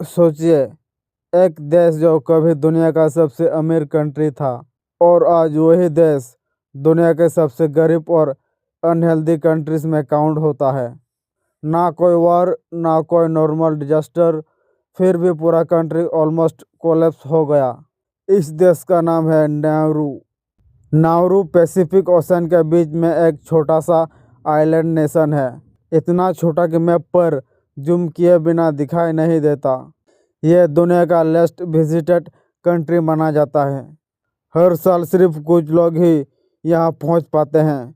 सोचिए, एक देश जो कभी दुनिया का सबसे अमीर कंट्री था और आज वही देश दुनिया के सबसे गरीब और अनहेल्दी कंट्रीज में काउंट होता है। ना कोई वॉर, ना कोई नॉर्मल डिजास्टर, फिर भी पूरा कंट्री ऑलमोस्ट कोलैप्स हो गया। इस देश का नाम है नाउरू। नाउरू पैसिफिक ओशन के बीच में एक छोटा सा आइलैंड नेशन है। इतना छोटा कि मैप पर जूम किए बिना दिखाई नहीं देता। यह दुनिया का लेस्ट विजिटेड कंट्री माना जाता है। हर साल सिर्फ कुछ लोग ही यहाँ पहुँच पाते हैं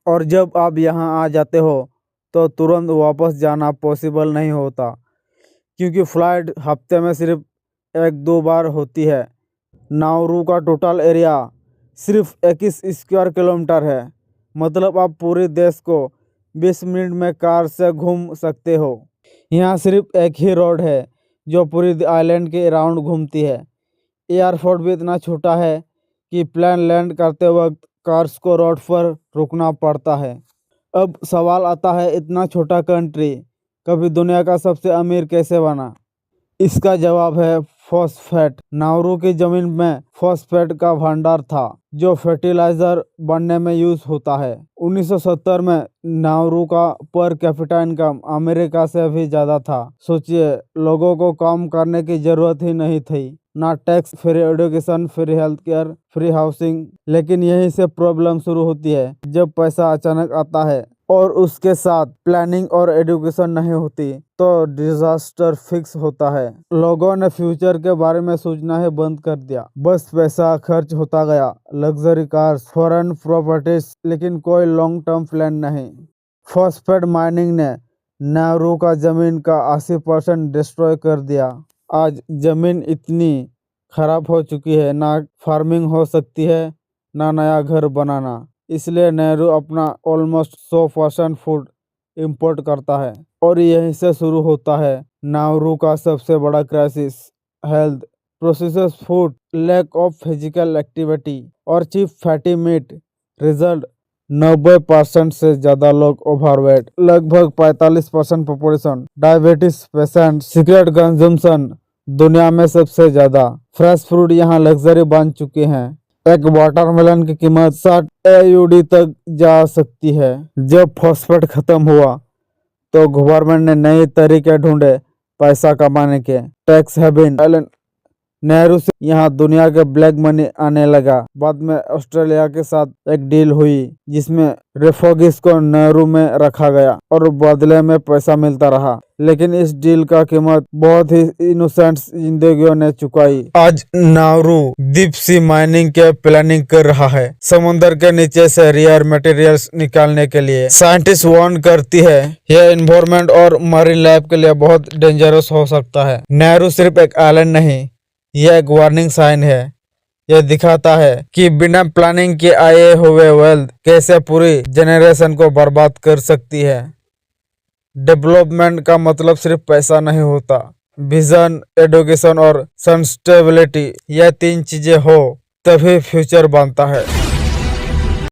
और जब आप यहाँ आ जाते हो तो तुरंत वापस जाना पॉसिबल नहीं होता, क्योंकि फ़्लाइट हफ्ते में सिर्फ 1-2 बार होती है। नाउरू का टोटल एरिया सिर्फ 21 स्क्वायर किलोमीटर है। मतलब आप पूरे देश को 20 मिनट में कार से घूम सकते हो। यहाँ सिर्फ एक ही रोड है जो पूरी आइलैंड के अराउंड घूमती है। एयरपोर्ट भी इतना छोटा है कि प्लेन लैंड करते वक्त कार्स को रोड पर रुकना पड़ता है। अब सवाल आता है, इतना छोटा कंट्री कभी दुनिया का सबसे अमीर कैसे बना? इसका जवाब है फॉस्फेट। नाउरू की ज़मीन में फॉस्फेट का भंडार था जो फर्टिलाइज़र बनने में यूज़ होता है। 1970 में नाउरू का पर कैपिटा इनकम अमेरिका से भी ज़्यादा था। सोचिए, लोगों को काम करने की ज़रूरत ही नहीं थी, ना tax, free education, free health care, free housing. लेकिन यहीं से प्रॉब्लम शुरू होती है। जब पैसा अचानक आता है और उसके साथ प्लानिंग और एजुकेशन नहीं होती तो डिजास्टर फिक्स होता है। लोगों ने फ्यूचर के बारे में सोचना ही बंद कर दिया। बस पैसा खर्च होता गया, लग्जरी कार्स, फॉरेन प्रॉपर्टीज, लेकिन कोई लॉन्ग टर्म प्लान नहीं। फॉस्फेट माइनिंग ने नाउरू का जमीन का 80% डिस्ट्रॉय कर दिया। आज जमीन इतनी खराब हो चुकी है, ना फार्मिंग हो सकती है, ना नया घर बनाना। इसलिए नाउरू अपना ऑलमोस्ट 100% फूड इंपोर्ट करता है और यहीं से शुरू होता है नाउरू का सबसे बड़ा crisis. Health, processed food, lack of physical activity और चीप फैटी मीट। रिजल्ट, 90% से ज़्यादा लोग ओवरवेट, लगभग 45% population diabetes patient, cigarette consumption दुनिया में सबसे ज़्यादा। फ्रेश फ्रूट यहाँ लग्जरी बन चुके हैं। एक वाटरमेलन की कीमत 60 AUD तक जा सकती है। जब फॉस्फेट खत्म हुआ तो गवर्नमेंट ने नए तरीके ढूंढे पैसा कमाने के। टैक्स हेवन आइलैंड नेहरू से यहाँ दुनिया के ब्लैक मनी आने लगा। बाद में ऑस्ट्रेलिया के साथ एक डील हुई जिसमें रेफोगिस को नेहरू में रखा गया और बदले में पैसा मिलता रहा। लेकिन इस डील का कीमत बहुत ही इनोसेंट जिंदगियों ने चुकाई। आज नाउरू डीप सी माइनिंग के प्लानिंग कर रहा है, समुद्र के नीचे से रेयर मटेरियल्स निकालने के लिए। साइंटिस्ट वार्न करती है यह एनवायरनमेंट और मरीन लाइफ के लिए बहुत डेंजरस हो सकता है। नाउरू सिर्फ एक आइलैंड नहीं, यह एक वार्निंग साइन है। यह दिखाता है कि बिना प्लानिंग के आए हुए वेल्थ कैसे पूरी जनरेशन को बर्बाद कर सकती है। डेवलपमेंट का मतलब सिर्फ पैसा नहीं होता। विजन, एजुकेशन और सस्टेनेबिलिटी, यह 3 चीजें हो तभी फ्यूचर बनता है।